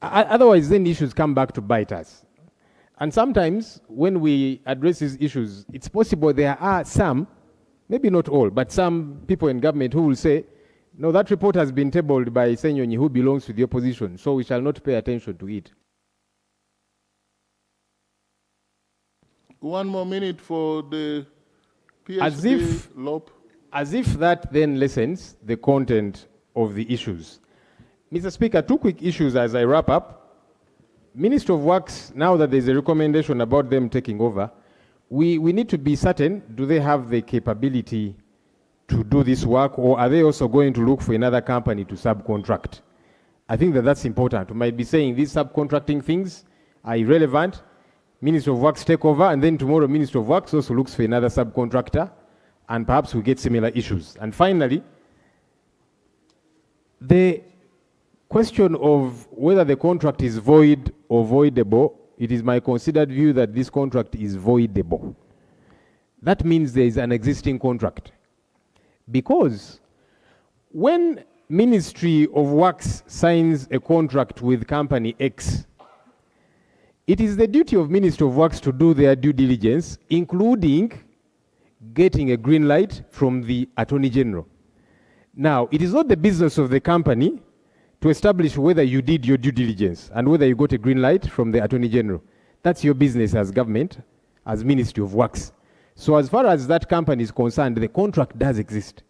Otherwise, then issues come back to bite us. And sometimes when we address these issues, it's possible there are some, maybe not all, but some people in government who will say, no, that report has been tabled by Ssenyonyi, who belongs to the opposition, so we shall not pay attention to it. 1 more minute for the PhD LOP. As if that then lessens the content of the issues. Mr. Speaker, 2 quick issues as I wrap up. Ministry of Works, now that there's a recommendation about them taking over, we need to be certain, do they have the capability to do this work, or are they also going to look for another company to subcontract? I think that that's important. We might be saying these subcontracting things are irrelevant. Ministry of Works take over, and then tomorrow Ministry of Works also looks for another subcontractor, and perhaps we get similar issues. And finally, the question of whether the contract is void or voidable, it is my considered view that this contract is voidable. That means there is an existing contract. Because when Ministry of Works signs a contract with company X, it is the duty of Ministry of Works to do their due diligence, including getting a green light from the Attorney General. Now, it is not the business of the company to establish whether you did your due diligence and whether you got a green light from the Attorney General. That's your business as government, as Ministry of Works. So as far as that company is concerned, the contract does exist.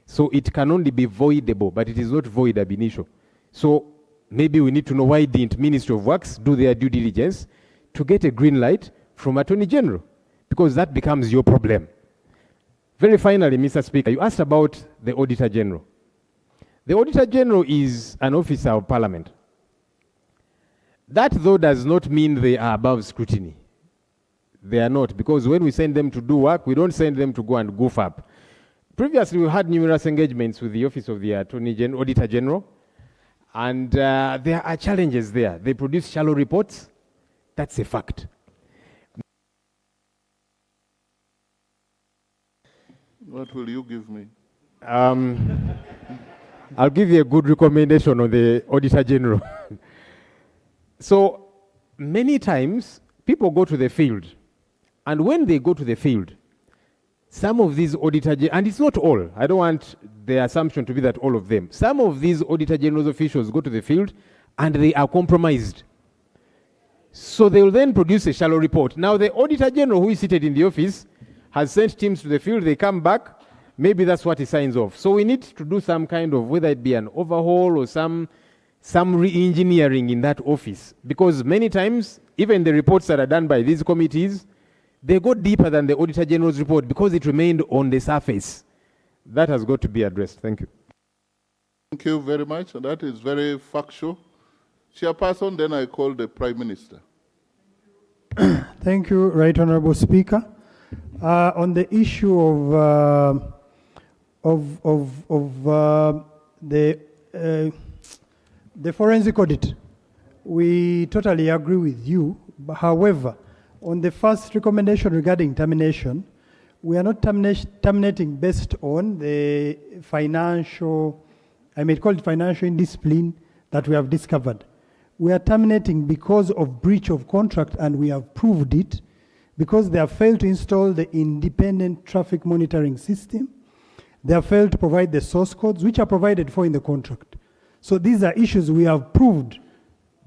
So it can only be voidable, but it is not void ab initio. So maybe we need to know why didn't Ministry of Works do their due diligence to get a green light from Attorney General, because that becomes your problem. Very finally, Mr. Speaker, you asked about the Auditor General. The Auditor General is an officer of Parliament. That, though, does not mean they are above scrutiny. They are not, because when we send them to do work, we don't send them to go and goof up. Previously, we had numerous engagements with the Office of the Auditor General, and there are challenges there. They produce shallow reports. That's a fact. What will you give me? I'll give you a good recommendation on the Auditor General. So many times people go to the field, and when they go to the field, some of these Auditor General, and it's not all, I don't want the assumption to be that all of them, some of these Auditor General's officials go to the field and they are compromised. So they will then produce a shallow report. Now the Auditor General who is seated in the office has sent teams to the field, they come back, maybe that's what he signs off. So we need to do some kind of, whether it be an overhaul or some re-engineering in that office. Because many times, even the reports that are done by these committees, they go deeper than the Auditor General's report because it remained on the surface. That has got to be addressed. Thank you. Thank you very much. That is very factual. Chairperson, then I call the Prime Minister. Thank you, Right Honorable Speaker. On the issue of the forensic audit, we totally agree with you. However, on the first recommendation regarding termination, we are not terminating based on the financial, I may call it financial indiscipline that we have discovered. We are terminating because of breach of contract, and we have proved it, because they have failed to install the independent traffic monitoring system. They have failed to provide the source codes, which are provided for in the contract. So these are issues we have proved,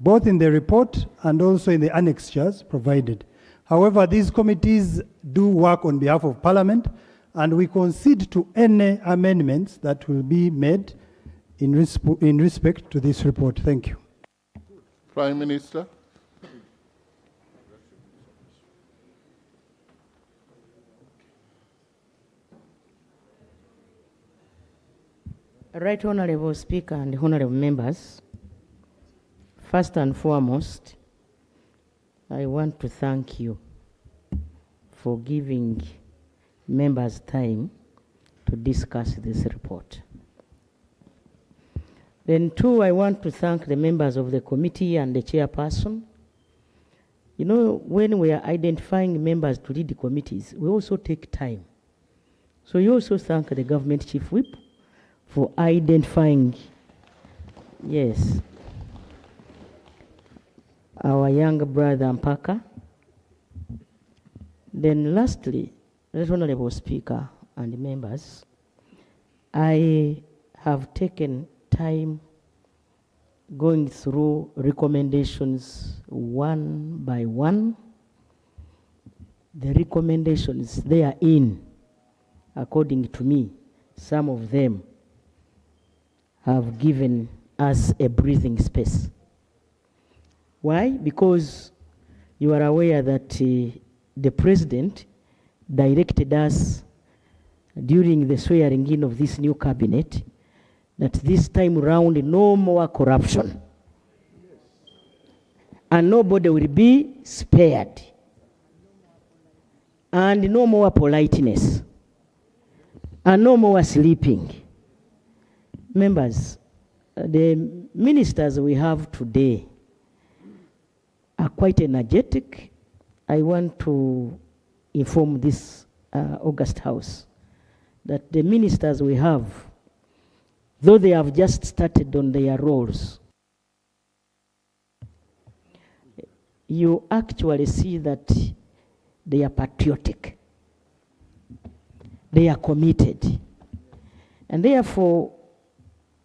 both in the report and also in the annexures provided. However, these committees do work on behalf of Parliament, and we concede to any amendments that will be made in respect to this report. Thank you. Prime Minister. Right Honorable Speaker and Honorable Members, first and foremost, I want to thank you for giving members time to discuss this report. Then two, I want to thank the members of the committee and the chairperson. You know, when we are identifying members to lead the committees, we also take time. So you also thank the government chief whip for identifying, yes. our young brother Mpaka. Then lastly, Right Honorable Speaker and members, I have taken time going through recommendations one by one. The recommendations they are in, according to me, some of them have given us a breathing space. Why? Because you are aware that the President directed us during the swearing in of this new cabinet that this time round no more corruption. And nobody will be spared. And no more politeness. And no more sleeping. Members, the ministers we have today are quite energetic. I want to inform this August House that the ministers we have, though they have just started on their roles, you actually see that they are patriotic. They are committed. And therefore,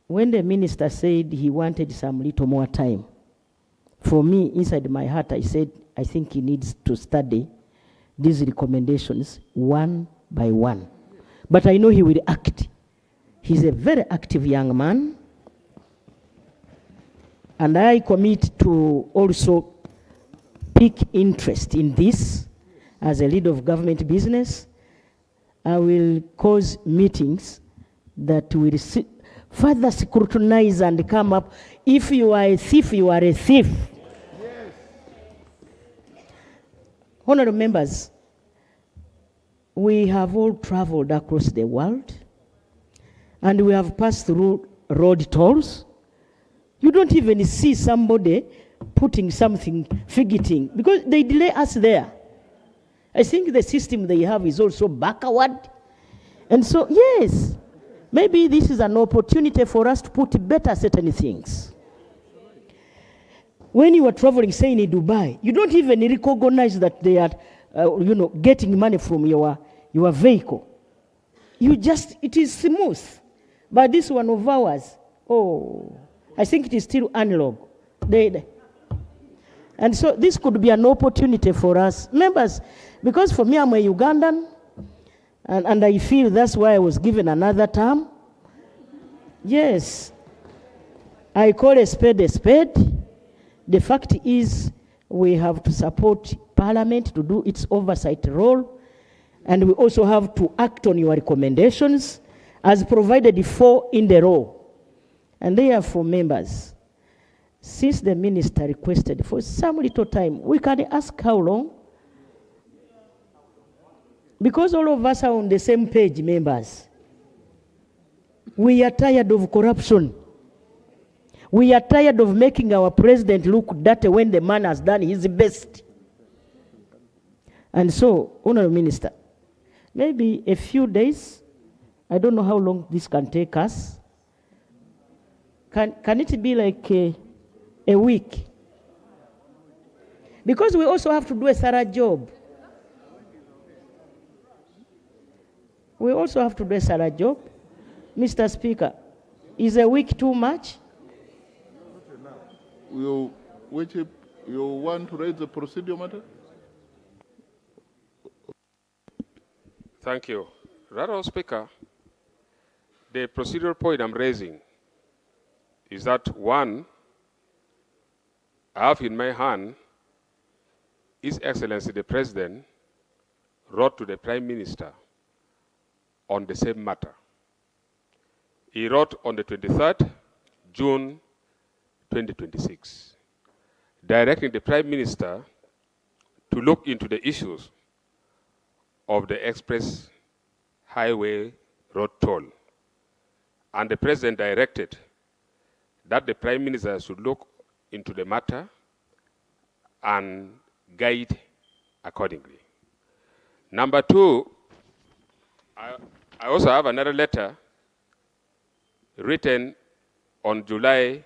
when the minister said he wanted some little more time, for me, inside my heart, I said, I think he needs to study these recommendations one by one. But I know he will act. He's a very active young man. And I commit to also pick interest in this as a leader of government business. I will cause meetings that will further scrutinize and come up. If you are a thief, you are a thief. Yes. Honorable members, we have all traveled across the world and we have passed through road tolls. You don't even see somebody putting something, fidgeting, because they delay us there. I think the system they have is also backward. And so, yes, maybe this is an opportunity for us to put better certain things. When you are traveling, say in Dubai, you don't even recognize that they are, getting money from your vehicle. You just, it is smooth. But this one of ours, I think it is still analog. And so this could be an opportunity for us. Members, because for me, I'm a Ugandan, and I feel that's why I was given another term. Yes, I call a spade a spade. The fact is we have to support Parliament to do its oversight role, and we also have to act on your recommendations as provided for in the law. And therefore, members, since the minister requested for some little time, we can ask how long? Because all of us are on the same page, members. We are tired of corruption. We are tired of making our president look dirty when the man has done his best. And so, Honorable Minister, maybe a few days, I don't know how long this can take us. Can it be like a week? Because we also have to do a thorough job. We also have to do a thorough job. Mr. Speaker, is a week too much? You want to raise the procedure matter? Thank you. Honorable Speaker, the procedural point I'm raising is that, one, I have in my hand His Excellency the President wrote to the Prime Minister on the same matter. He wrote on the 23rd June 2026, directing the Prime Minister to look into the issues of the express highway road toll. And the President directed that the Prime Minister should look into the matter and guide accordingly. Number two, I also have another letter written on July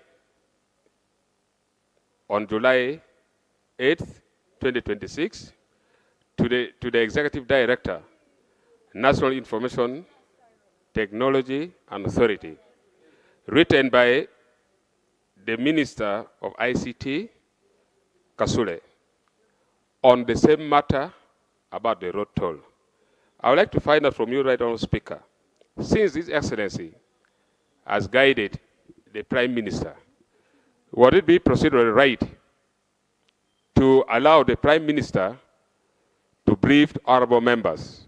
8th, 2026, to the Executive Director, National Information Technology and Authority, written by the Minister of ICT, Kasule, on the same matter about the road toll. I would like to find out from you, Right Honourable Speaker, since His Excellency has guided the Prime Minister, would it be procedurally right to allow the Prime Minister to brief honourable members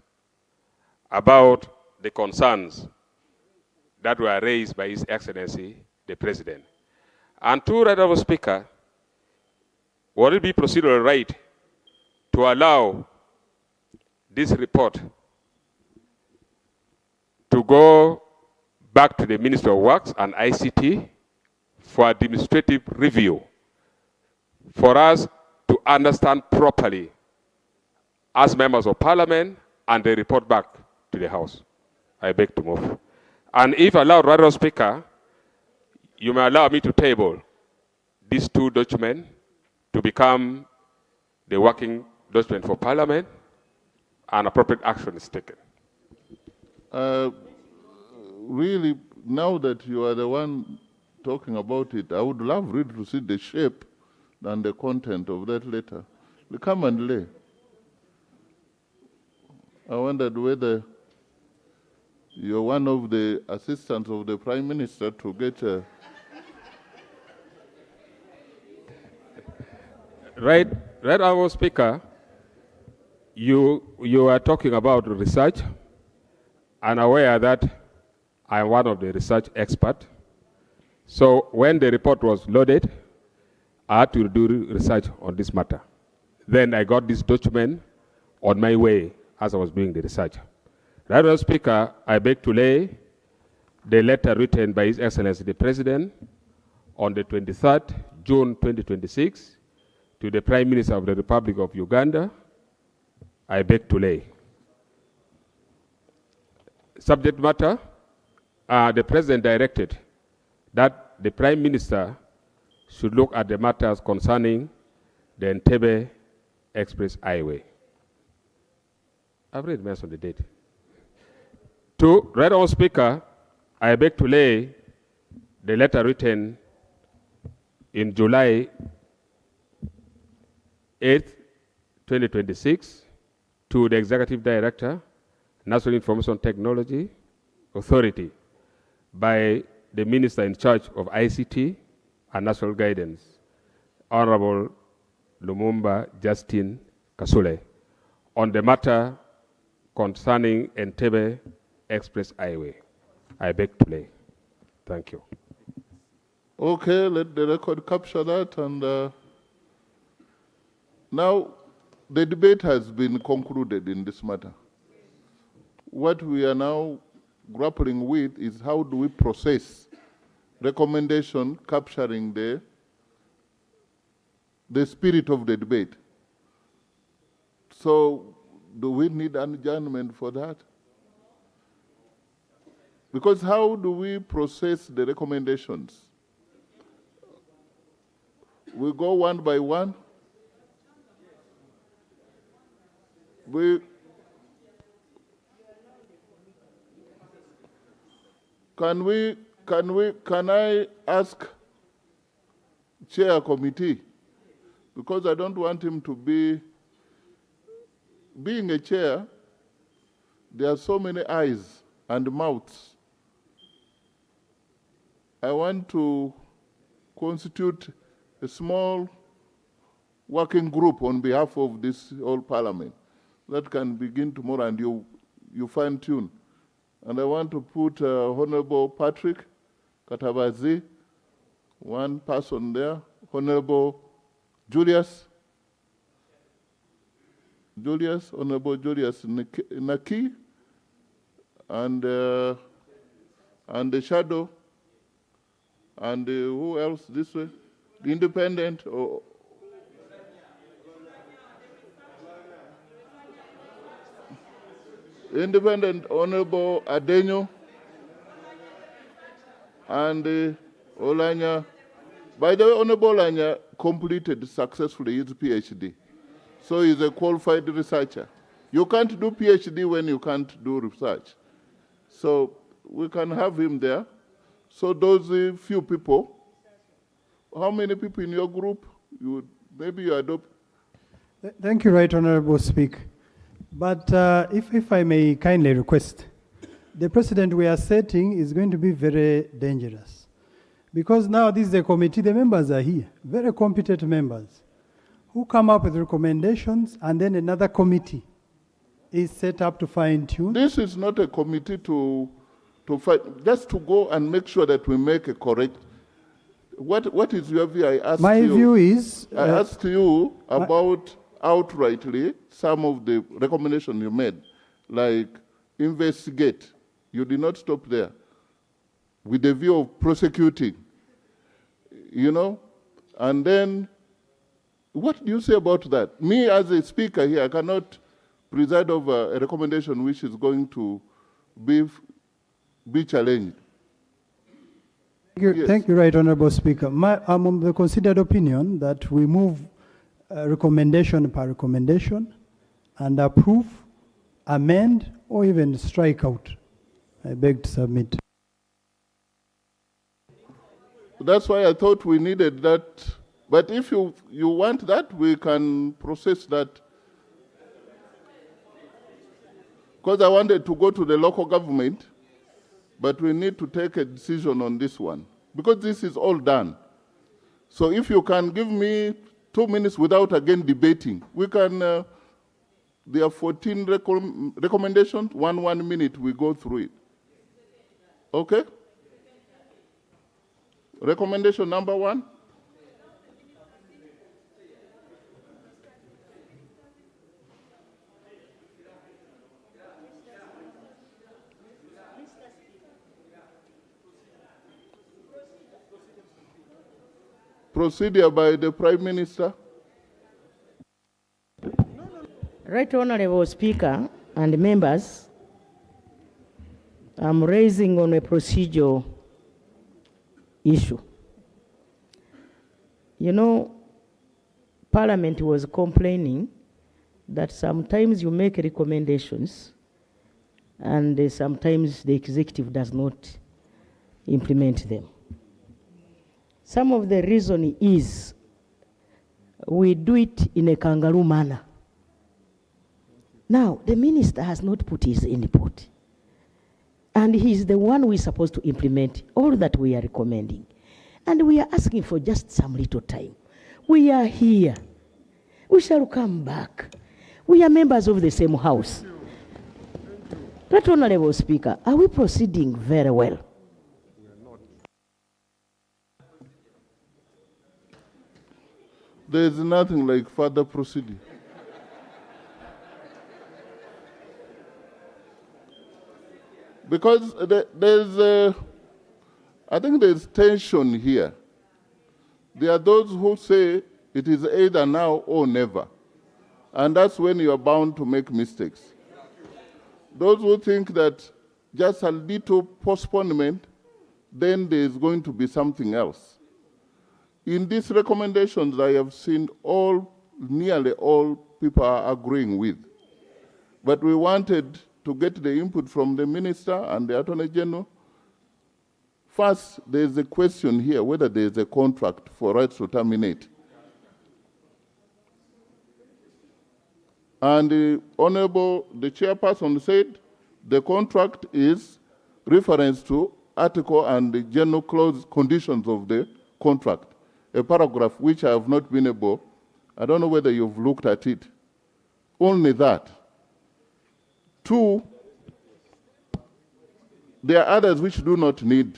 about the concerns that were raised by His Excellency, the President? And two, Right Honourable Speaker, would it be procedurally right to allow this report to go back to the Ministry of Works and ICT for administrative review, for us to understand properly as members of Parliament, and they report back to the House? I beg to move. And if allowed, Right Honourable Speaker, you may allow me to table these two documents to become the working document for Parliament, and appropriate action is taken. Really, now that you are the one talking about it, I would love really to see the shape and the content of that letter. Come and lay. I wondered whether you're one of the assistants of the Prime Minister to get a... Right Honourable Speaker, you are talking about research, and aware that I'm one of the research experts. So when the report was loaded, I had to do research on this matter. Then I got this document on my way as I was doing the research. Right Honourable Speaker, I beg to lay the letter written by His Excellency the President on the 23rd June 2026 to the Prime Minister of the Republic of Uganda. I beg to lay. Subject matter, the President directed that the Prime Minister should look at the matters concerning the Entebbe Express Highway. I've already mentioned the date. To Right Honourable Speaker, I beg to lay the letter written in July 8th, 2026, to the Executive Director, National Information Technology Authority, by the Minister in charge of ICT and National Guidance, Honorable Lumumba Justin Kasule, on the matter concerning Entebbe Express Highway. I beg to lay. Thank you. Okay, let the record capture that. And now the debate has been concluded in this matter. What we are now grappling with is how do we process recommendation capturing the spirit of the debate. So do we need an adjournment for that? Because how do we process the recommendations? We go one by one. Can I ask chair committee, because I don't want him to being a chair, there are so many eyes and mouths. I want to constitute a small working group on behalf of this whole parliament that can begin tomorrow, and you fine tune. And I want to put Honorable Patrick Katabazi, one person there, Honorable Julius, Honorable Julius Naki, and the shadow, and who else this way? The independent, or independent Honorable Adenyo, and Olanya By the way, Honorable Anya completed successfully his PhD. So he's a qualified researcher. You can't do PhD when you can't do research. So we can have him there. So those few people, how many people in your group? Maybe you adopt. Thank you, Right Honorable Speaker. But if I may kindly request, the precedent we are setting is going to be very dangerous. Because now this is a committee, the members are here, very competent members, who come up with recommendations, and then another committee is set up to fine-tune. This is not a committee to fight, just to go and make sure that we make a correct. What is your view? I asked My you. view is... I asked you about outrightly some of the recommendations you made, like investigate. You did not stop there. With the view of prosecuting, you know? And then, what do you say about that? Me as a speaker here, I cannot preside over a recommendation which is going to be challenged. Thank you, Right Honorable Speaker. I'm of the considered opinion that we move recommendation per recommendation and approve, amend, or even strike out. I beg to submit. That's why I thought we needed that. But if you want that, we can process that. Because I wanted to go to the local government, but we need to take a decision on this one. Because this is all done. So if you can give me 2 minutes without again debating, we can, there are 14 recommendations, 1 minute, we go through it. Okay? Recommendation number 1. Procedure by the Prime Minister. Right Honorable Speaker and members, I'm raising on a procedural issue. You know, Parliament was complaining that sometimes you make recommendations and sometimes the executive does not implement them. Some of the reason is we do it in a kangaroo manner. Now, the minister has not put his input. And he's the one who is supposed to implement all that we are recommending. And we are asking for just some little time. We are here. We shall come back. We are members of the same house. Right Honorable Speaker, are we proceeding very well? There is nothing like further proceeding. Because I think there's tension here. There are those who say it is either now or never. And that's when you are bound to make mistakes. Those who think that just a little postponement, then there is going to be something else. In these recommendations, I have seen nearly all people are agreeing with. But we wanted to get the input from the Minister and the Attorney General. First, there's a question here whether there's a contract for rights to terminate. And the chairperson said the contract is reference to article and the general clause conditions of the contract. A paragraph which I have not been able, I don't know whether you've looked at it. Only that. 2, there are others which do not need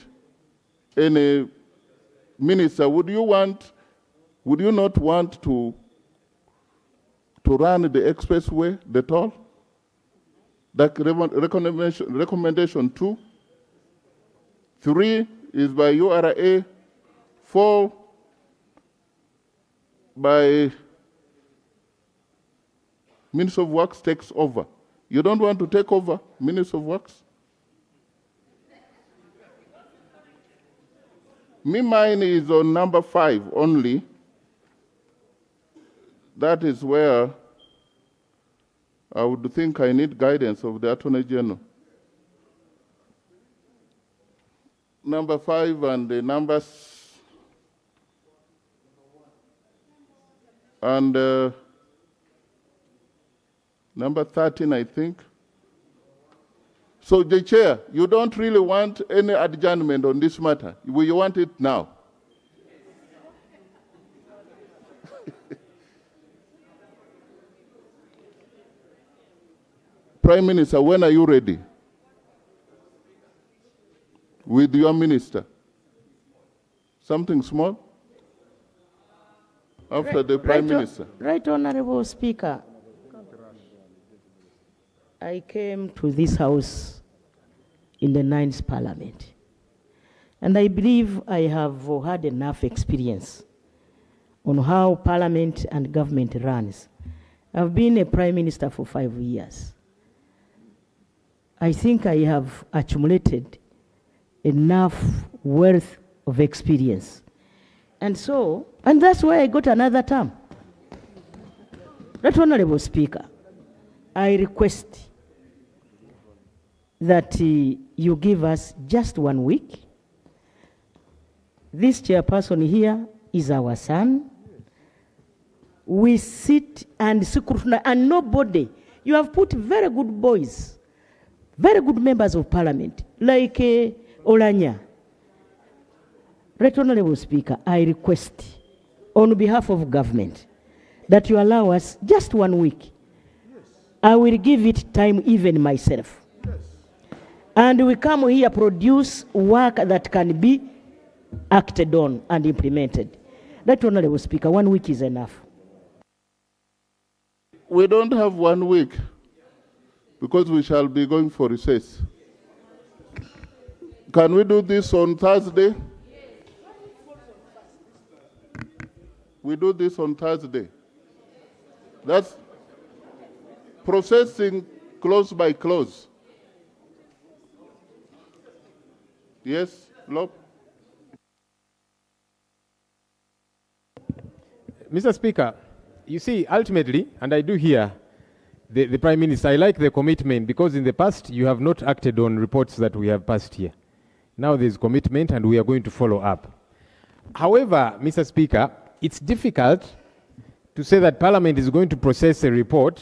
any minister. Would you not want to run the expressway, the toll? That recommendation 2. 3 is by URA. 4 by Minister of Works takes over. You don't want to take over Minister of Works? Mine is on number 5 only. That is where I would think I need guidance of the Attorney General. Number 5 and the numbers. And number 13, I think. So, the Chair, you don't really want any adjournment on this matter. You want it now. Prime Minister, when are you ready? With your minister? Something small? After the Prime Minister. Right, Honorable Speaker. I came to this house in the 9th Parliament. And I believe I have had enough experience on how Parliament and government runs. I've been a Prime Minister for 5 years. I think I have accumulated enough wealth of experience. And that's why I got another term. Right, Honorable Speaker, I request that you give us just 1 week. This chairperson here is our son. We sit and scrutinize, and nobody, you have put very good boys, very good members of parliament, like Olanya. Right, Honorable Speaker, I request on behalf of government that you allow us just 1 week. Yes. I will give it time, even myself. Yes. And we come here produce work that can be acted on and implemented. Right, Honorable Speaker, 1 week is enough. We don't have 1 week because we shall be going for recess. Can we do this on Thursday? We do this on Thursday. That's processing close by close. Yes, LOP? Mr. Speaker, you see, ultimately, and I do hear the Prime Minister, I like the commitment because in the past you have not acted on reports that we have passed here. Now there's commitment and we are going to follow up. However, Mr. Speaker, it's difficult to say that Parliament is going to process a report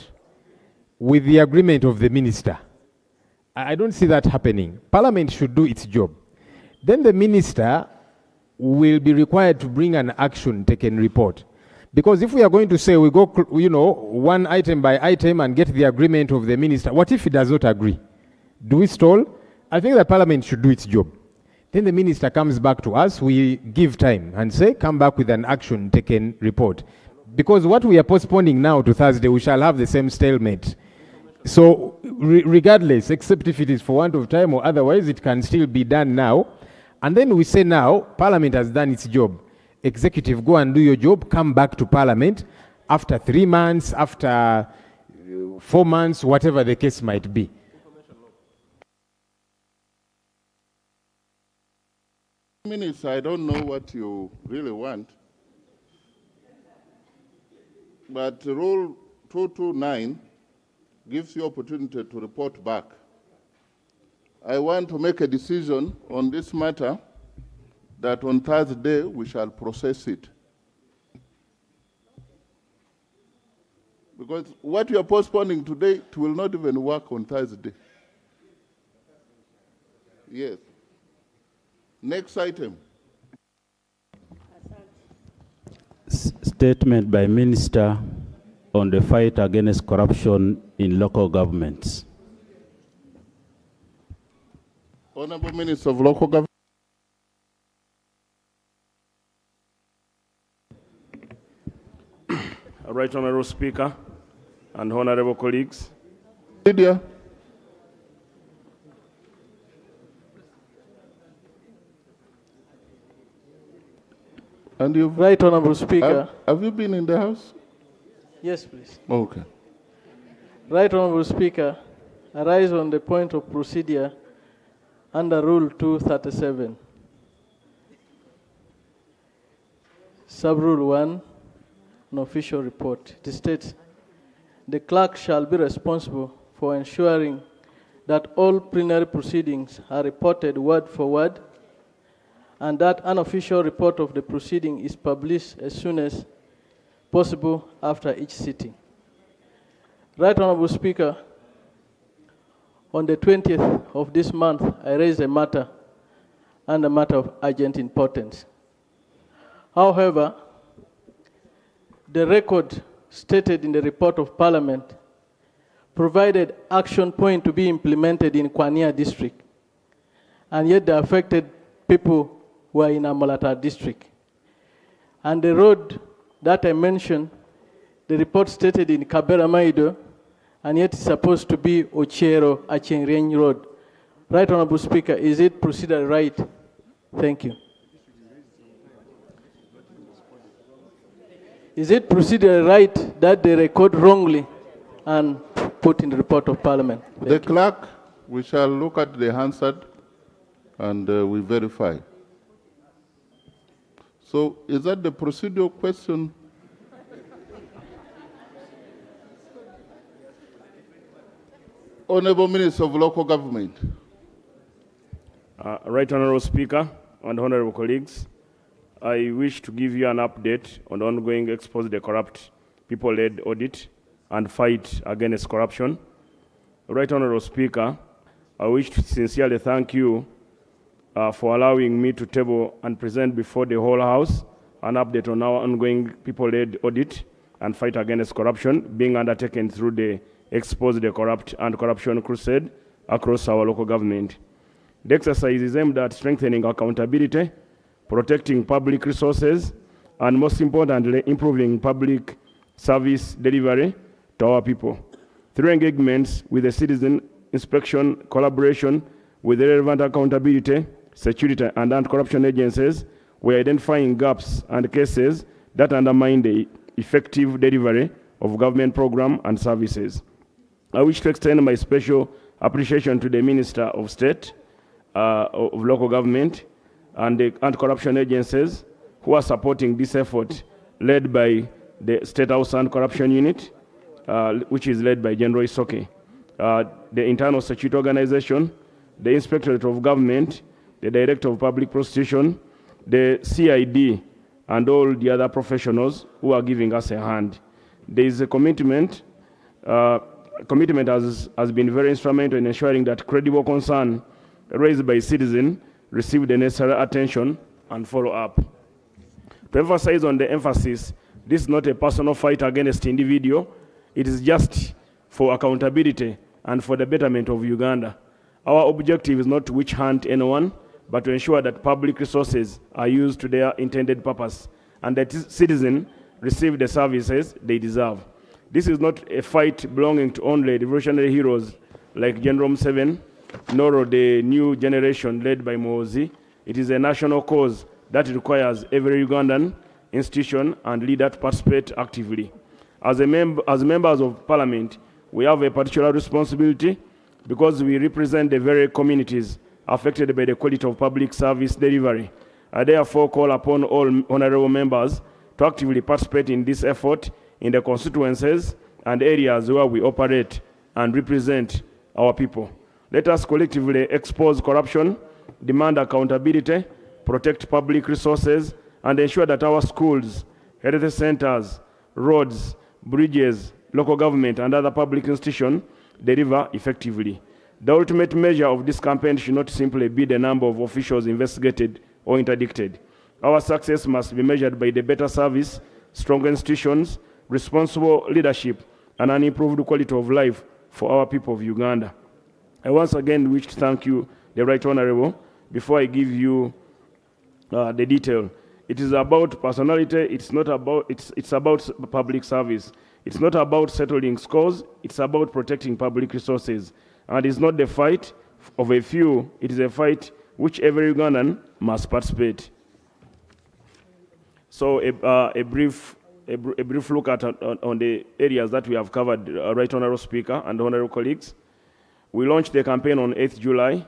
with the agreement of the Minister. I don't see that happening. Parliament should do its job. Then the Minister will be required to bring an action taken report. Because if we are going to say we go, one item by item and get the agreement of the Minister, what if he does not agree? Do we stall? I think that Parliament should do its job. Then the Minister comes back to us, we give time and say, come back with an action taken report. Because what we are postponing now to Thursday, we shall have the same stalemate. So regardless, except if it is for want of time or otherwise, it can still be done now. And then we say now, Parliament has done its job. Executive, go and do your job, come back to Parliament after 3 months, after 4 months, whatever the case might be. Minutes, I don't know what you really want, but Rule 229 gives you opportunity to report back. I want to make a decision on this matter that on Thursday we shall process it. Because what you are postponing today, it will not even work on Thursday. Yes. Next item. Statement by Minister on the fight against corruption in local governments. Honorable Minister of Local Government. Right, Honorable Speaker and honorable colleagues. Lydia. And you've, Right, Honorable Speaker. have you been in the House? Yes, please. Okay. Right, Honorable Speaker, I rise on the point of procedure under Rule 237. Sub-Rule 1, an official report. It states, the clerk shall be responsible for ensuring that all plenary proceedings are reported word for word, and that an official report of the proceeding is published as soon as possible after each sitting. Right Honorable Speaker, on the 20th of this month, I raised a matter and a matter of urgent importance. However, the record stated in the report of Parliament provided action point to be implemented in Kwania district, and yet the affected people were in Amolata district. And the road that I mentioned, the report stated in Kabera Maido, and yet it's supposed to be Ochero Achengreny Road. Right Honorable Speaker, is it procedure right? Thank you. Is it procedure right that they record wrongly and put in the report of Parliament? The clerk, we shall look at the answer and we verify. So is that the procedural question? Honorable Minister of Local Government. Right Honorable Speaker and honorable colleagues, I wish to give you an update on the ongoing Expose the Corrupt People-led audit and fight against corruption. Right Honorable Speaker, I wish to sincerely thank you for allowing me to table and present before the whole House an update on our ongoing people-led audit and fight against corruption being undertaken through the Expose the Corrupt and Corruption Crusade across our local government. The exercise is aimed at strengthening accountability, protecting public resources, and most importantly, improving public service delivery to our people. Through engagements with the citizen, inspection, collaboration with the relevant accountability, security, and anti-corruption agencies, we are identifying gaps and cases that undermine the effective delivery of government programs and services. I wish to extend my special appreciation to the Minister of State of Local Government and the anti-corruption agencies who are supporting this effort led by the State House Anti-Corruption Unit, which is led by General Isoke, the Internal Security Organization, the Inspectorate of Government, the Director of Public Prosecution, the CID, and all the other professionals who are giving us a hand. There is a commitment. Commitment has been very instrumental in ensuring that credible concern raised by citizens receive the necessary attention and follow-up. To emphasize on the emphasis, this is not a personal fight against individual. It is just for accountability and for the betterment of Uganda. Our objective is not to witch hunt anyone, but to ensure that public resources are used to their intended purpose and that citizens receive the services they deserve. This is not a fight belonging to only revolutionary heroes like General Museveni, nor the new generation led by Mozi. It is a national cause that requires every Ugandan institution and leader to participate actively. As members of Parliament, we have a particular responsibility because we represent the very communities affected by the quality of public service delivery. I therefore call upon all honorable members to actively participate in this effort in the constituencies and areas where we operate and represent our people. Let us collectively expose corruption, demand accountability, protect public resources, and ensure that our schools, health centers, roads, bridges, local government, and other public institutions deliver effectively. The ultimate measure of this campaign should not simply be the number of officials investigated or interdicted. Our success must be measured by the better service, stronger institutions, responsible leadership, and an improved quality of life for our people of Uganda. I once again wish to thank you, the Right Honorable. Before I give you the detail, it is about personality. It's not about. It's about public service. It's not about settling scores. It's about protecting public resources, and it's not the fight of a few. It is a fight which every Ugandan must participate. So a brief look at on the areas that we have covered, Right Honorable Speaker and honorable colleagues. We launched the campaign on 8th July,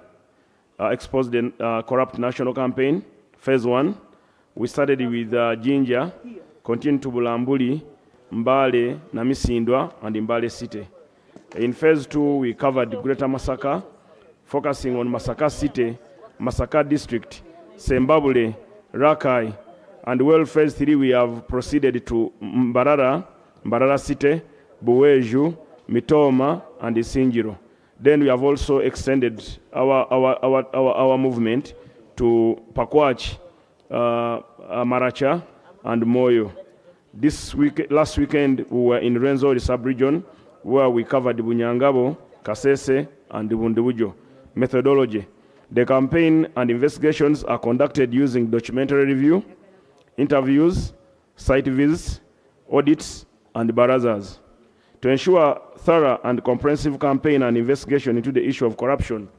Expose the Corrupt National Campaign, Phase 1, We started with Jinja, continued to Bulambuli, Mbale, Namisindwa, and Mbale City. In phase 2, we covered Greater Masaka, focusing on Masaka City, Masaka District, Sembabule, Rakai, and well, phase 3, we have proceeded to Mbarara City, Buweju, Mitoma, and Isinjiro. Then we have also extended our movement to Pakwach, Maracha, and Moyo. Last weekend, we were in Rwenzori sub-region, where we covered Bunyangabo, Kasese, and Bundubujo. Methodology. The campaign and investigations are conducted using documentary review, interviews, site visits, audits, and barazas. To ensure thorough and comprehensive campaign and investigation into the issue of corruption,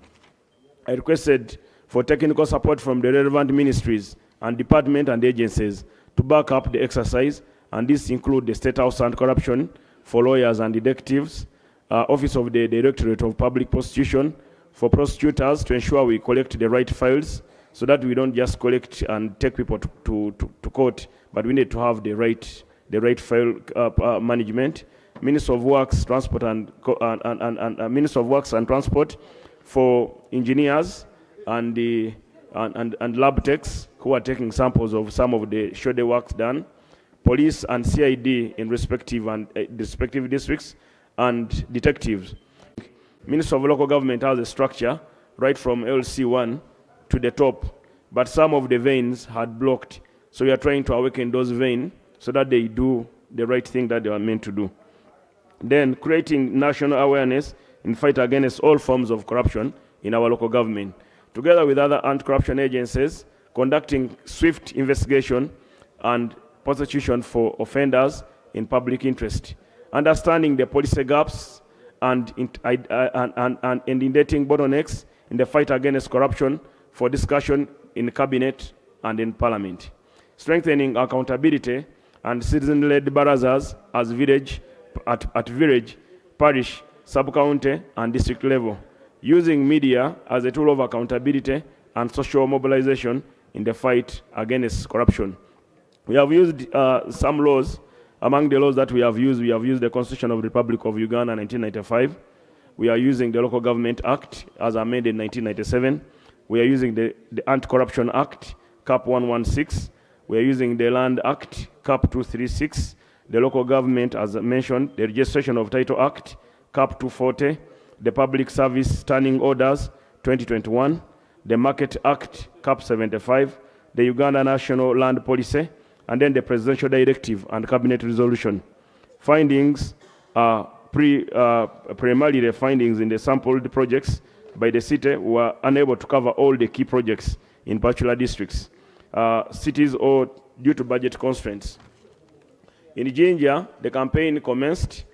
I requested for technical support from the relevant ministries and departments and agencies to back up the exercise, and this includes the State House Anti-Corruption for lawyers and detectives, Office of the Directorate of Public Prosecution for prosecutors to ensure we collect the right files so that we don't just collect and take people to court, but we need to have the right file management. Minister of Works, Transport and Minister of Works and Transport for engineers and lab techs who are taking samples of some of the shoulder works done. Police and CID in respective districts, and detectives. Minister of Local Government has a structure right from LC1 to the top, but some of the veins had blocked. So we are trying to awaken those veins so that they do the right thing that they are meant to do. Then creating national awareness in fight against all forms of corruption in our local government. Together with other anti-corruption agencies, conducting swift investigation and prosecution for offenders in public interest. Understanding the policy gaps and indicating bottlenecks in the fight against corruption for discussion in cabinet and in parliament. Strengthening accountability and citizen-led barazas as at village, parish, sub-county, and district level. Using media as a tool of accountability and social mobilization in the fight against corruption. We have used some laws. Among the laws that we have used the Constitution of the Republic of Uganda 1995. We are using the Local Government Act as amended in 1997. We are using the Anti-Corruption Act, Cap 116. We are using the Land Act, Cap 236. The Local Government, as mentioned, the Registration of Title Act, Cap 240. The Public Service Standing Orders, 2021. The Market Act, Cap 75. The Uganda National Land Policy, and then the Presidential Directive and Cabinet Resolution. Findings are primarily the findings in the sampled projects by the city were unable to cover all the key projects in particular districts. Cities or due to budget constraints. In Jinja, the campaign commenced.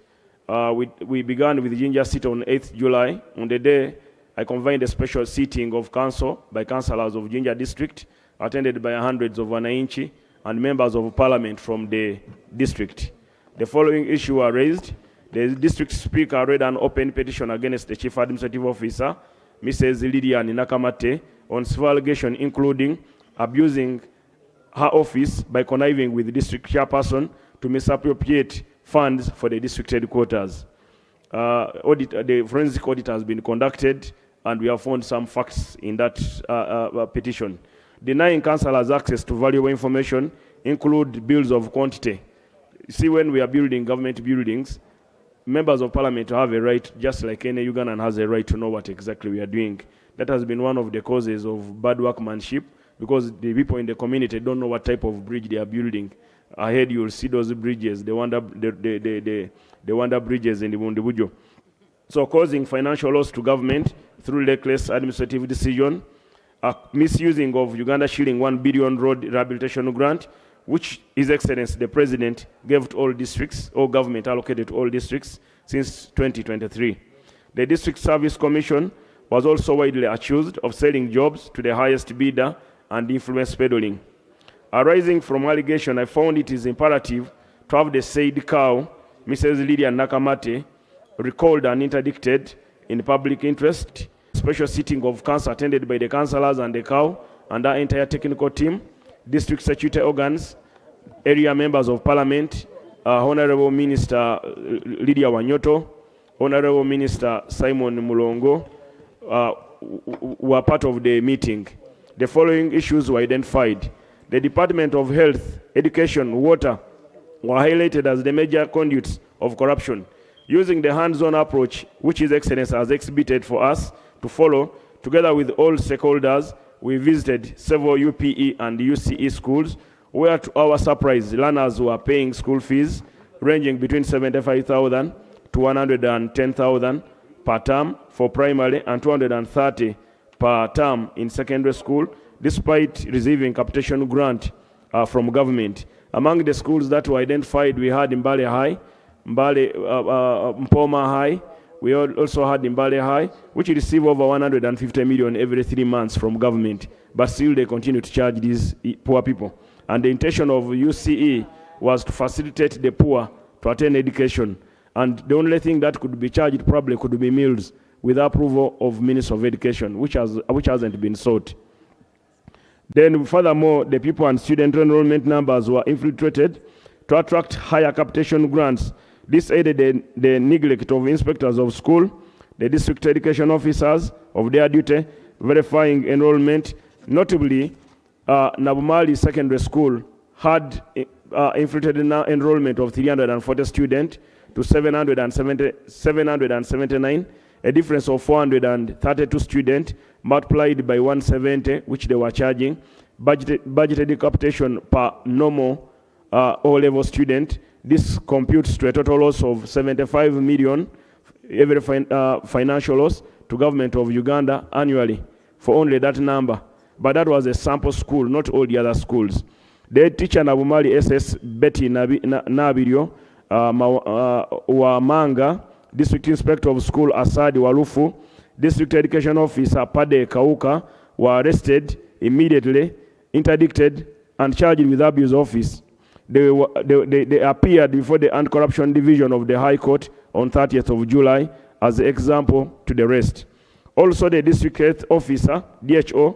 We began with Jinja City on 8th July. On the day, I convened a special sitting of council by councillors of Jinja district, attended by hundreds of wananchi and members of parliament from the district. The following issues were raised. The district speaker read an open petition against the chief administrative officer, Mrs. Lilian Nakamate, on several allegations including abusing her office by conniving with the district chairperson to misappropriate funds for the district headquarters. The forensic audit has been conducted and we have found some facts in that petition. Denying councillors access to valuable information include bills of quantity. See, when we are building government buildings, members of parliament have a right, just like any Ugandan has a right to know what exactly we are doing. That has been one of the causes of bad workmanship, because the people in the community don't know what type of bridge they are building. Ahead you will see those bridges, the wonder bridges in the Bundubujo. So causing financial loss to government through reckless administrative decision, misusing of Uganda shilling 1 billion road rehabilitation grant, which His Excellency the President gave to all districts, or government allocated to all districts since 2023. The District Service Commission was also widely accused of selling jobs to the highest bidder and influence peddling. Arising from allegation, I found it is imperative to have the said cow, Mrs. Lilian Nakamate, recalled and interdicted in public interest. Special sitting of council attended by the councillors and the cow and our entire technical team. district statutory organs, area members of parliament, Honorable Minister Lydia Wanyoto, Honorable Minister Simon Mulongo, were part of the meeting. The following issues were identified. The Department of Health, Education, Water were highlighted as the major conduits of corruption. Using the hands-on approach, which His Excellency has exhibited for us to follow, together with all stakeholders, we visited several UPE and UCE schools, where to our surprise, learners were paying school fees ranging between 75,000 to 110,000 per term for primary and 230 per term in secondary school, despite receiving capitation grant from government. Among the schools that were identified, we had Mbale High, Mpoma High. We also had Mbale High, which receive over 150 million every 3 months from government, but still they continue to charge these poor people. And the intention of UCE was to facilitate the poor to attend education. And the only thing that could be charged probably could be meals with approval of Minister of Education, which hasn't been sought. Then furthermore, the people and student enrollment numbers were infiltrated to attract higher capitation grants. This aided the neglect of inspectors of school, the district education officers of their duty, verifying enrollment. Notably, Nabumali Secondary School had infiltrated enrollment of 340 students to 779, a difference of 432 students multiplied by 170, which they were charging. Budgeted capitation per normal O-level student. This computes to a total loss of 75 million every financial loss to government of Uganda annually for only that number. But that was a sample school, not all the other schools. The teacher Nabumali SS Betty Nabirio Wamanga, District Inspector of School Asadi Warufu, District Education Officer Pade Kauka were arrested immediately, interdicted, and charged with abuse office. They appeared before the Anti-Corruption Division of the High Court on 30th of July as an example to the rest. Also, the District Health Officer, DHO,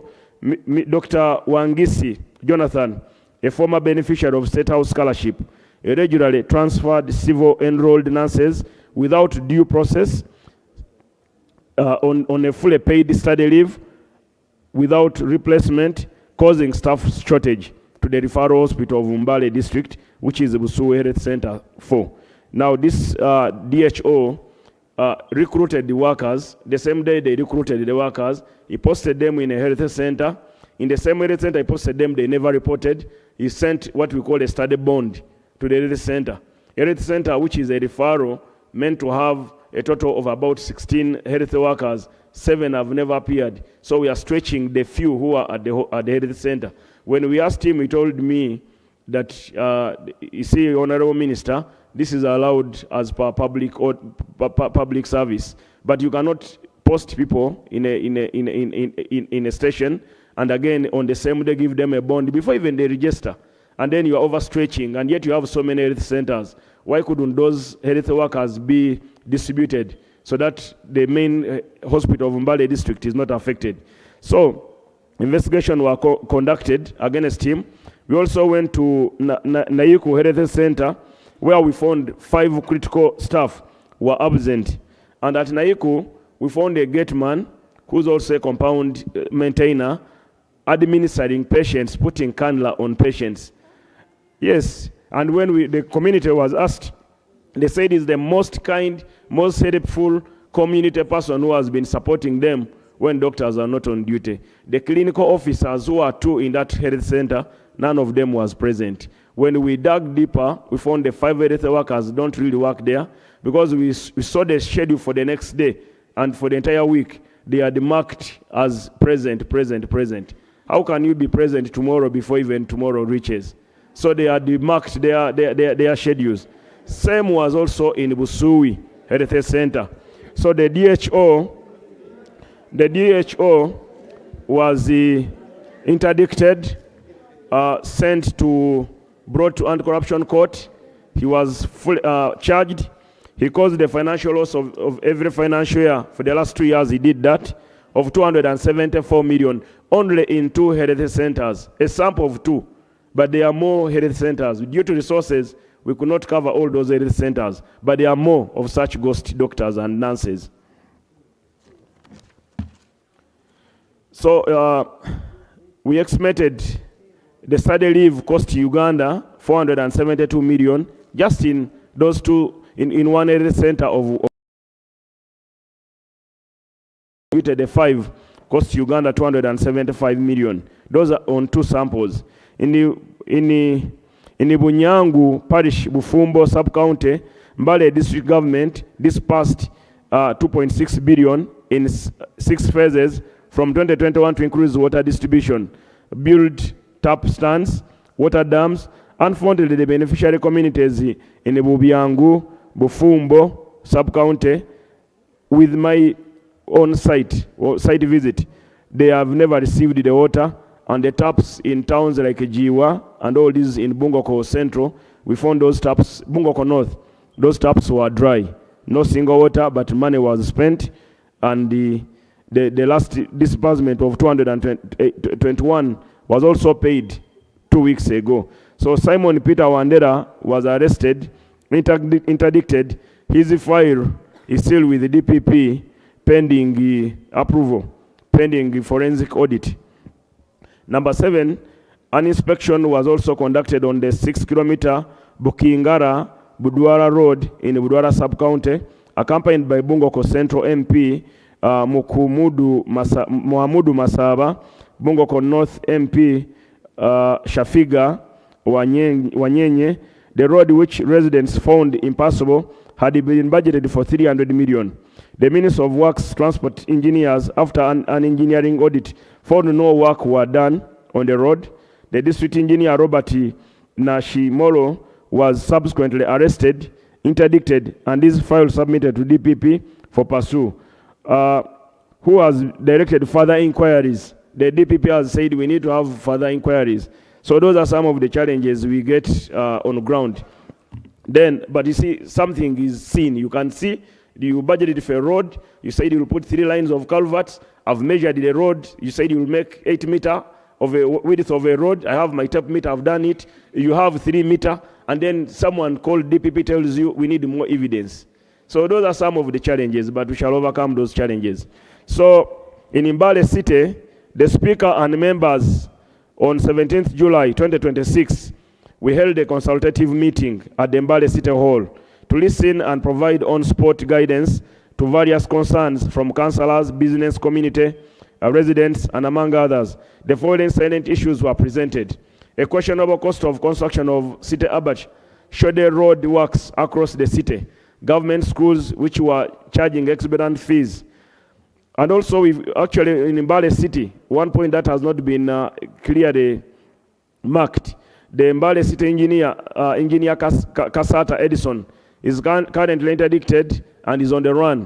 Dr. Wangisi Jonathan, a former beneficiary of State House Scholarship, irregularly transferred civil enrolled nurses without due process on a fully paid study leave without replacement, causing staff shortage to the referral hospital of Mbale district, which is the Busuwe Health Center 4. Now this DHO recruited the workers. The same day they recruited the workers, he posted them in a health center. In the same health center he posted them, they never reported. He sent what we call a study bond to the health center. A health center, which is a referral, meant to have a total of about 16 health workers. 7 have never appeared. So we are stretching the few who are at the health center. When we asked him, he told me that, you see, Honorable Minister, this is allowed as per public service, but you cannot post people in a station and again on the same day give them a bond before even they register, and then you are overstretching, and yet you have so many health centers. Why couldn't those health workers be distributed so that the main hospital of Mbale district is not affected? So investigation were conducted against him. We also went to Naiku Health Center, where we found 5 critical staff were absent. And at Naiku, we found a gate man who's also a compound maintainer, administering patients, putting cannula on patients. Yes, and when the community was asked, they said he's the most kind, most helpful community person who has been supporting them when doctors are not on duty. The clinical officers who are 2 in that health center, none of them was present. When we dug deeper, we found the 5 health workers don't really work there because we saw the schedule for the next day, and for the entire week, they are marked as present. How can you be present tomorrow before even tomorrow reaches? So they are demarked their schedules. Same was also in Busuwe Health Center. So the DHO was interdicted, brought to anti-corruption court. He was charged. He caused the financial loss of every financial year. For the last 2 years, he did that, of 274 million, only in 2 health centers, a sample of 2. but there are more health centers. Due to resources, we could not cover all those health centers, but there are more of such ghost doctors and nurses. So we estimated the study leave cost Uganda 472 million just in those two, in one health center of the 5 cost Uganda 275 million. Those are on 2 samples. In the Bunyangu Parish, Bufumbo sub-county, Mbale district government dispersed 2.6 billion in 6 phases from 2021 to increase water distribution, build tap stands, water dams, and funded the beneficiary communities in the Bubyangu, Bufumbo sub-county. With my own site visit, they have never received the water, and the taps in towns like Jiwa and all these in Bungoko Central, we found those taps, Bungoko North, those taps were dry. No single water, but money was spent, and the last disbursement of 221 was also paid 2 weeks ago. So Simon Peter Wandera was arrested, interdicted. His file is still with the DPP pending approval, pending forensic audit. Number 7, an inspection was also conducted on the 6-kilometer Bukingara Budwara Road in the Budwara sub-county, accompanied by Bungoko Central MP Muhamudu Masaba, Bungoko North MP Shafiga Wanyenye. The road, which residents found impassable, had been budgeted for 300 million. The Minister of Works Transport Engineers, after an engineering audit, found no work were done on the road. The district engineer, Robert Nashimolo, was subsequently arrested, interdicted, and his file submitted to DPP for pursue, who has directed further inquiries. The DPP has said we need to have further inquiries. So those are some of the challenges we get on ground. Then, but you see, something is seen. You can see, you budgeted for a road, you said you will put 3 lines of culverts. I've measured the road, you said you will make 8 meters of a width of a road. I have my tape meter, I've done it. You have 3 meters, and then someone called DPP tells you we need more evidence. So those are some of the challenges, but we shall overcome those challenges. So in Mbale City, the Speaker and members on 17th July 2026, we held a consultative meeting at the Mbale City Hall to listen and provide on-spot guidance to various concerns from councillors, business community, residents, and among others. The following salient issues were presented. A questionable cost of construction of City Abach, shoulder road works across the city, government schools which were charging exorbitant fees. And also, actually in Mbale City, one point that has not been clearly marked, the Mbale City engineer, Engineer Kasata Edison, is currently interdicted and is on the run.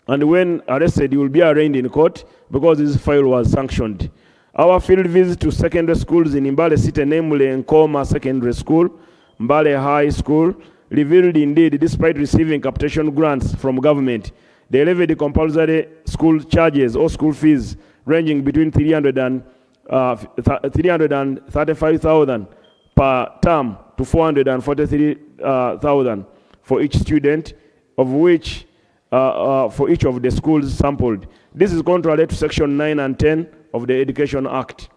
And when arrested, he will be arraigned in court because his file was sanctioned. Our field visit to secondary schools in Mbale City, namely Nkoma Secondary School, Mbale High School, revealed indeed, despite receiving capitation grants from government, they levied compulsory school charges or school fees ranging between 335,000 per term to 443,000 for each student, of which for each of the schools sampled. This is contrary to Section 9 and 10 of the Education Act.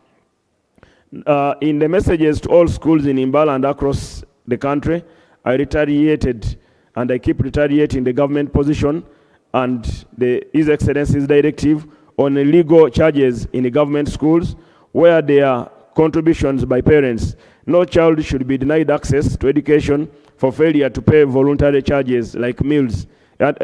In the messages to all schools in Mbale and across the country, I retaliated, and I keep retaliating the government position and His Excellency's directive on illegal charges in the government schools where there are contributions by parents. No child should be denied access to education for failure to pay voluntary charges like meals.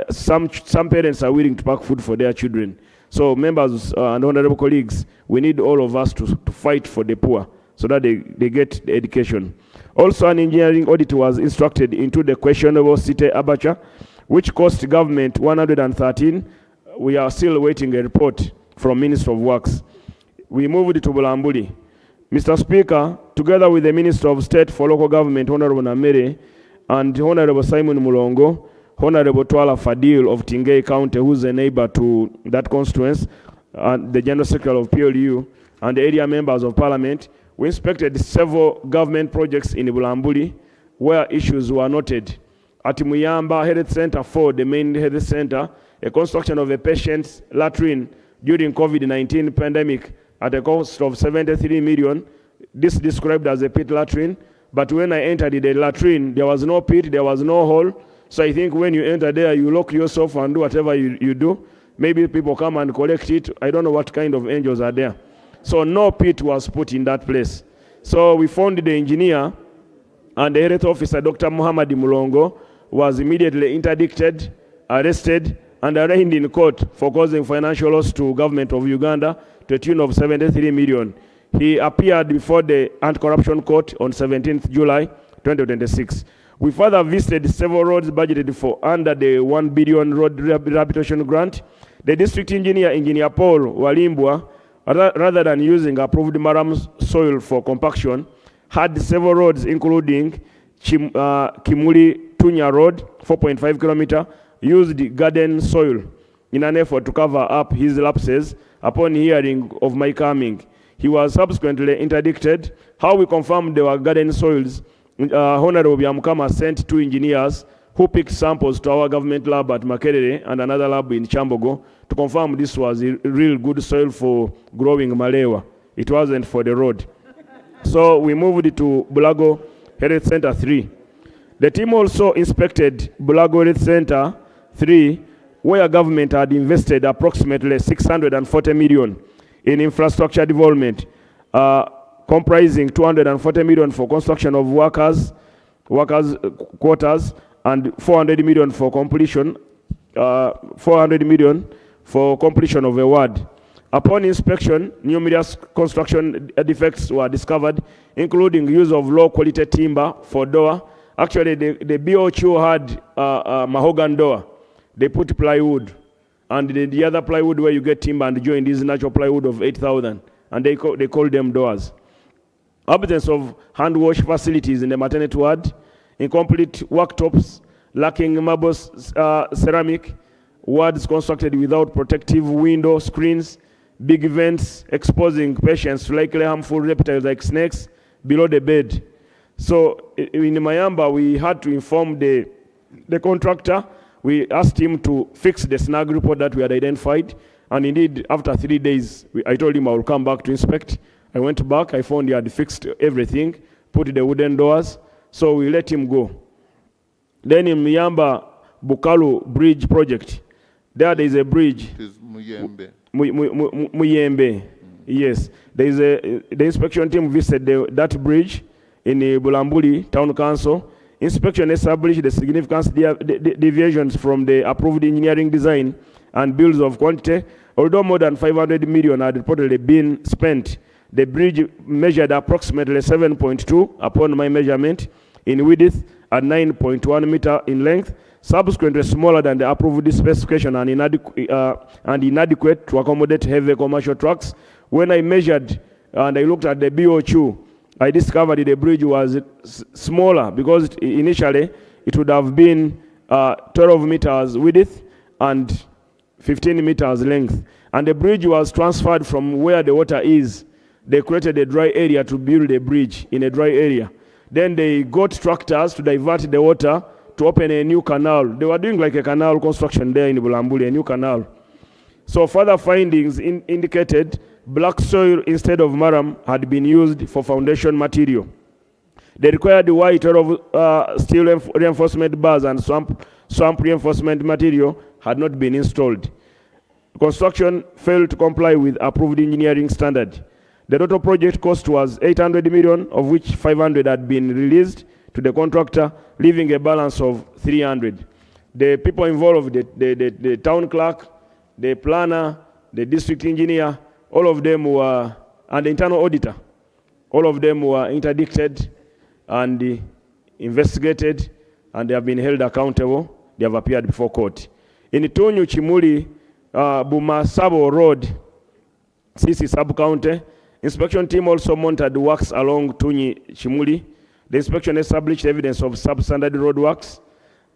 Some parents are willing to pack food for their children. So members and honorable colleagues, we need all of us to fight for the poor so that they get the education. Also, an engineering audit was instructed into the questionable City Abacha, which cost government 113. We are still waiting a report from Minister of Works. We moved to Bulambuli. Mr. Speaker, together with the Minister of State for Local Government, Honorable Namere, and Honorable Simon Mulongo, Honorable Twala Fadil of Tingei County, who's a neighbor to that constituency, and the General Secretary of PLU, and the area members of Parliament, we inspected several government projects in Bulambuli where issues were noted. At Muyamba Health Center 4, the main health center, a construction of a patient's latrine during COVID-19 pandemic at a cost of 73 million. This described as a pit latrine, but when I entered the latrine, there was no pit, there was no hole. So I think when you enter there, you lock yourself and do whatever you do. Maybe people come and collect it. I don't know what kind of angels are there. So no pit was put in that place. So we found the engineer, and the health officer, Dr. Muhammad Mulongo, was immediately interdicted, arrested, and arraigned in court for causing financial loss to government of Uganda to a tune of 73 million. He appeared before the Anti-Corruption Court on 17th July 2026. We further visited several roads budgeted for under the 1 billion road rehabilitation grant. The district engineer, Engineer Paul Walimbwa, rather than using approved Balaam soil for compaction, had several roads including Kimuli Tunya Road, 4.5 kilometer, used garden soil in an effort to cover up his lapses. Upon hearing of my coming, he was subsequently interdicted. How we confirmed they were garden soils, Honorable Byamukama sent 2 engineers who picked samples to our government lab at Makerere and another lab in Chambogo to confirm this was a real good soil for growing malewa. It wasn't for the road. So we moved it to Bulago Health Center 3. The team also inspected Bulago Health Center 3, where government had invested approximately 640 million in infrastructure development, comprising 240 million for construction of workers quarters, and 400 million for completion, 400 million for completion of a ward. Upon inspection, numerous construction defects were discovered, including use of low-quality timber for door. Actually, the BOQ had mahogany door. They put plywood, and the other plywood where you get timber and join is natural plywood of 8,000, and they call them doors. Absence of hand wash facilities in the maternity ward, incomplete worktops, lacking marble ceramic, wards constructed without protective window screens, big vents exposing patients to likely harmful reptiles like snakes below the bed. So in Mayamba, we had to inform the contractor. We asked him to fix the snag report that we had identified. And indeed, after 3 days, I told him I will come back to inspect. I went back, I found he had fixed everything, put the wooden doors. So we let him go. Then in Miyamba Bukalu Bridge project, there is a bridge. It is Muyembe. Muyembe. Yes. The inspection team visited that bridge in the Bulambuli Town Council. Inspection established the significant deviations from the approved engineering design and bills of quantity. Although more than 500 million had reportedly been spent, the bridge measured approximately 7.2 upon my measurement in width and 9.1 meter in length, subsequently smaller than the approved specification and inadequate to accommodate heavy commercial trucks. When I measured and I looked at the BOQ, I discovered the bridge was smaller because initially it would have been 12 meters width and 15 meters length. And the bridge was transferred from where the water is. They created a dry area to build a bridge in a dry area. Then they got tractors to divert the water to open a new canal. They were doing like a canal construction there in Bulambuli, a new canal. So further findings indicated black soil instead of Balaam had been used for foundation material. The required white of steel reinforcement bars and swamp reinforcement material had not been installed. Construction failed to comply with approved engineering standard. The total project cost was 800 million, of which 500 had been released to the contractor, leaving a balance of 300. The people involved, the town clerk, the planner, the district engineer, all of them were, and the internal auditor, all of them were interdicted and investigated, and they have been held accountable. They have appeared before court. In Tunyu Chimuli, Bumasabo Road, Sisi sub-county, inspection team also monitored works along Tunyi Chimuli. The inspection established evidence of substandard road works.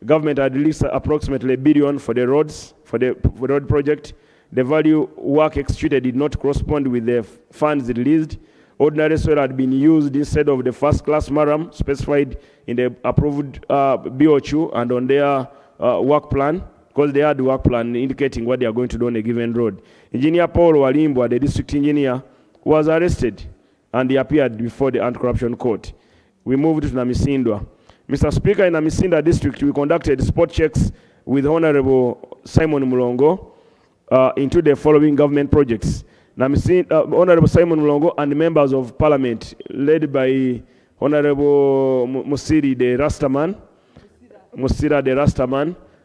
Government had released approximately $1 billion for the roads, for the road project. The value work executed did not correspond with the funds released. Ordinary soil had been used instead of the first-class maram specified in the approved BOQ and on their work plan, because they had work plan indicating what they are going to do on a given road. Engineer Paul Walimbo, the district engineer, was arrested and he appeared before the anti-corruption court. We moved to Namisindwa. Mr. Speaker, in Namisinda district, we conducted spot checks with Honorable Simon Mulongo into the following government projects. Honorable Simon Mulongo and members of parliament, led by Honorable Musira the Rastaman,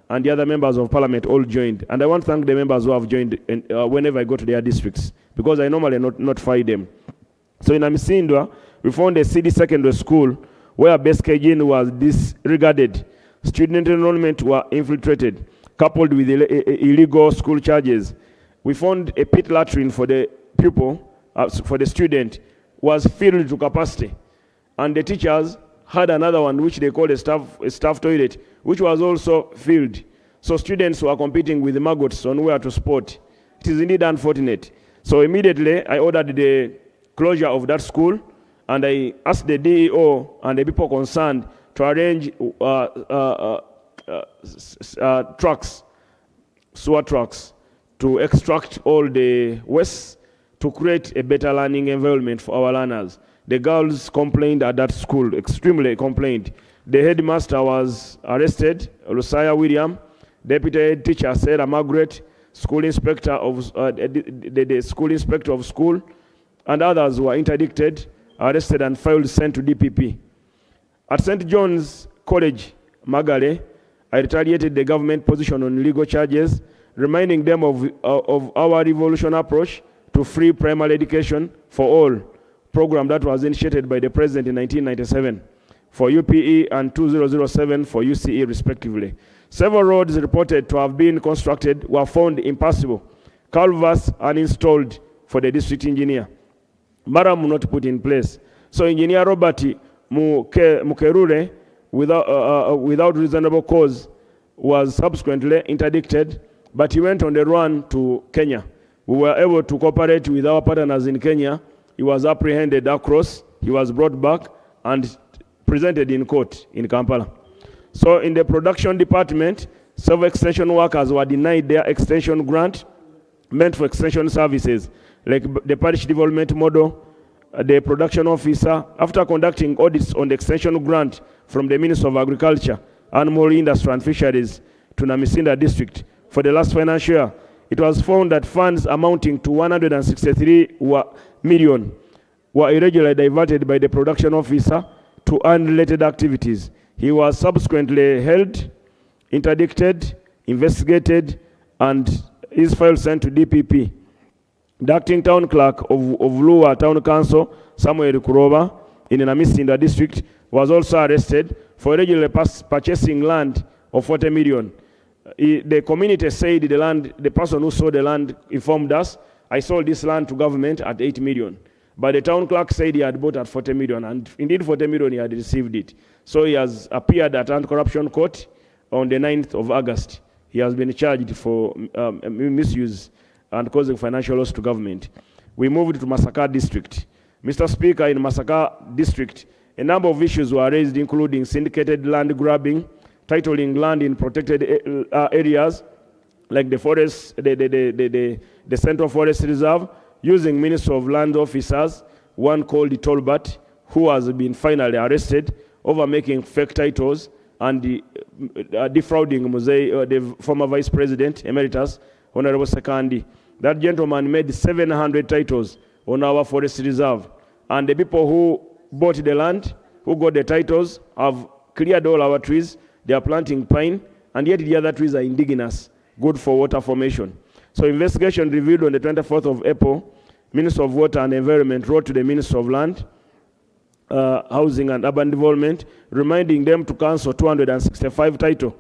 and the other members of parliament all joined. And I want to thank the members who have joined whenever I go to their districts, because I normally notify them. So in Namisindwa, we found a city secondary school where basic hygiene was disregarded. Student enrollment were infiltrated, coupled with illegal school charges. We found a pit latrine for the pupil, for the student, was filled to capacity. And the teachers had another one, which they called a staff toilet, which was also filled. So students were competing with the maggots on where to sport. It is indeed unfortunate. So immediately, I ordered the closure of that school, and I asked the DEO and the people concerned to arrange sewer trucks, to extract all the waste, to create a better learning environment for our learners. The girls complained at that school, extremely complained. The headmaster was arrested, Lucia William, deputy head teacher Sarah Margaret, school inspector of the school inspector of school, and others were interdicted, arrested, and filed sent to DPP. At St. John's College, Magale, I retaliated the government position on legal charges, reminding them of our revolution approach to free primary education for all, program that was initiated by the President in 1997 for UPE and 2007 for UCE respectively. Several roads reported to have been constructed were found impassable. Culverts uninstalled for the district engineer. Maram not put in place. So Engineer Robert Mukerure, without reasonable cause, was subsequently interdicted, but he went on the run to Kenya. We were able to cooperate with our partners in Kenya. He was apprehended across, he was brought back and presented in court in Kampala. So in the production department, several extension workers were denied their extension grant meant for extension services, like the parish development model. The production officer, after conducting audits on the extension grant from the Minister of Agriculture, Animal Industry and Fisheries to Namisinda district for the last financial year, it was found that funds amounting to 163 million were irregularly diverted by the production officer to unrelated activities. He was subsequently held, interdicted, investigated, and his file sent to DPP. The acting town clerk of Lua Town Council, Samuel Kuroba, in Namisinda district, was also arrested for irregularly purchasing land of 40 million. The community said the person who sold the land informed us, I sold this land to government at 8 million. But the town clerk said he had bought at 40 million, and indeed 40 million he had received it. So he has appeared at anti-corruption court on the 9th of August. He has been charged for misuse and causing financial loss to government. We moved to Masaka district. Mr. Speaker, in Masaka district, a number of issues were raised, including syndicated land grabbing, titling land in protected areas, like the forest, the Central Forest Reserve, using Minister of Land officers, one called Tolbert, who has been finally arrested over making fake titles and defrauding the former Vice President Emeritus, Honorable Sekandi. That gentleman made 700 titles on our forest reserve. And the people who bought the land, who got the titles, have cleared all our trees. They are planting pine, and yet the other trees are indigenous, good for water formation. So investigation revealed on the 24th of April, Minister of Water and Environment wrote to the Minister of Land, Housing and Urban Development, reminding them to cancel 265 titles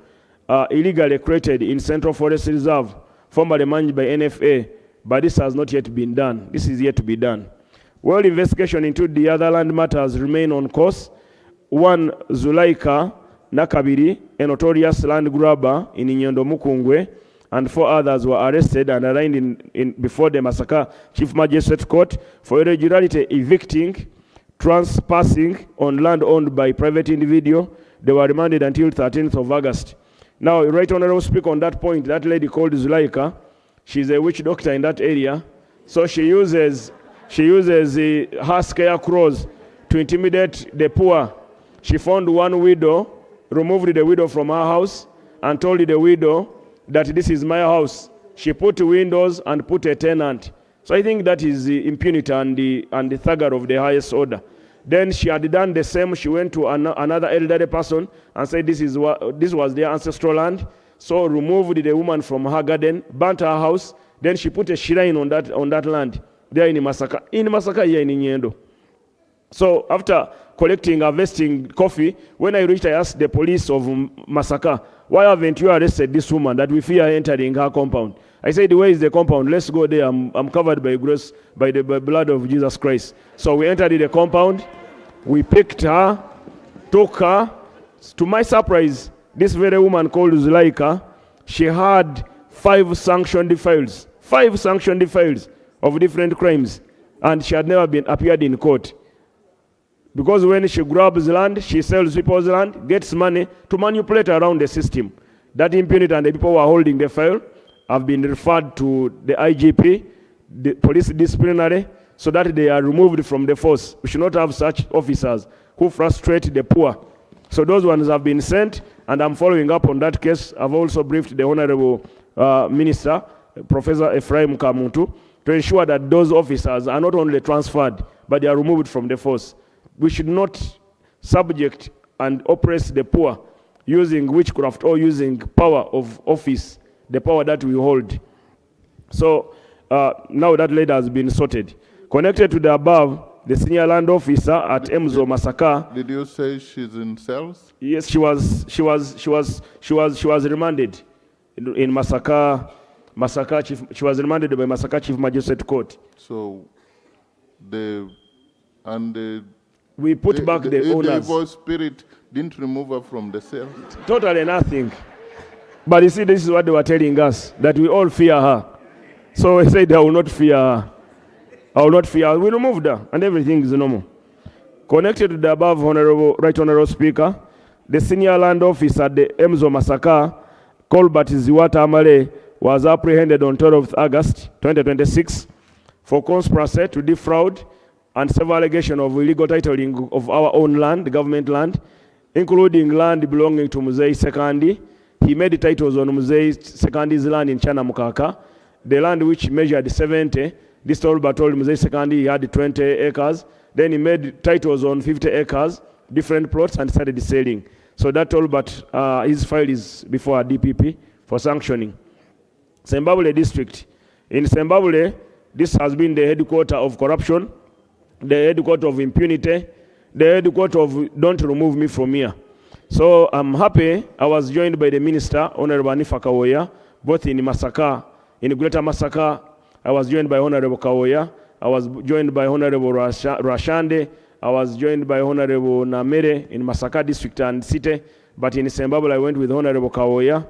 illegally created in Central Forest Reserve, formerly managed by NFA, but this has not yet been done. This is yet to be done. While investigation into the other land matters remain on course, one Zulaika Nakabiri, a notorious land grabber in Inyondo Mukungwe, and 4 others were arrested and arraigned before the Masaka Chief Magistrate Court for irregularity evicting, trespassing on land owned by private individual. They were remanded until 13th of August. Now, Right Honorable Speaker, on that point, that lady called Zulaika, she's a witch doctor in that area, so she uses her scarecrows to intimidate the poor. She found one widow, removed the widow from her house, and told the widow that this is my house. She put windows and put a tenant. So I think that is the impunity and the thugger of the highest order. Then she had done the same. She went to another elderly person and said this was their ancestral land. So removed the woman from her garden, burnt her house. Then she put a shrine on that land there in Masaka. In Masaka here in Nyendo. So after collecting, harvesting coffee, when I reached, I asked the police of Masaka, why haven't you arrested this woman that we fear entering her compound? I said, where is the compound? Let's go there. I'm covered by grace, by the blood of Jesus Christ. So we entered the compound. We picked her, took her. To my surprise, this very woman called Zulaika, she had 5 sanctioned files. 5 sanctioned files of different crimes. And she had never been appeared in court. Because when she grabs land, she sells people's land, gets money to manipulate around the system. That impunity and the people who are holding the file have been referred to the IGP, the police disciplinary, so that they are removed from the force. We should not have such officers who frustrate the poor. So those ones have been sent, and I'm following up on that case. I've also briefed the Honorable Minister, Professor Ephraim Kamuntu, to ensure that those officers are not only transferred, but they are removed from the force. We should not subject and oppress the poor using witchcraft or using power of office, the power that we hold. So now that lady has been sorted. Connected to the above, the senior land officer at Emzo Masaka. Did you say she's in cells? Yes, she was remanded in Masaka Chief. She was remanded by Masaka Chief Magistrate Court. So we put back the owners. The evil spirit didn't remove her from the cell? Totally nothing. But you see, this is what they were telling us, that we all fear her. So I said, I will not fear her. I will not fear her. We removed her, and everything is normal. Connected to the above, Right Honorable Speaker, the senior land officer at the Emzo Masaka, Colbert Ziwata Amale, was apprehended on 12th August 2026 for conspiracy to defraud and several allegations of illegal titling of our own land, the government land, including land belonging to Muzei Sekandi. He made the titles on Muzei Sekandi's land in Chana Mukaka, the land which measured 70. This Tolba told Muzei Sekandi he had 20 acres. Then he made titles on 50 acres, different plots, and started selling. So that Tolba, his file is before a DPP for sanctioning. Sembabule district. In Sembabule, this has been the headquarters of corruption, the headquarters of impunity, the headquarters of don't remove me from here. So I'm happy I was joined by the Minister, Honorable Anifa Kawoya, both in Masaka, in Greater Masaka. I was joined by Honorable Kawoya. I was joined by Honorable Rashande. I was joined by Honorable Namere in Masaka district and city. But in Zimbabwe, I went with Honorable Kawoya.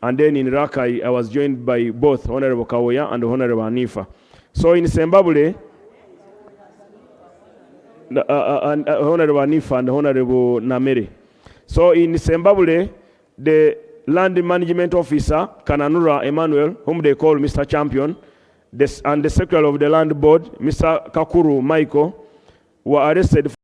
And then in Rakai, I was joined by both Honorable Kawoya and Honorable Anifa. So in Zimbabwe, Honorable Anifa and Honorable Namere. So in Zimbabwe, the land management officer, Kananura Emmanuel, whom they call Mr. Champion, and the secretary of the land board, Mr. Kakuru Michael, were arrested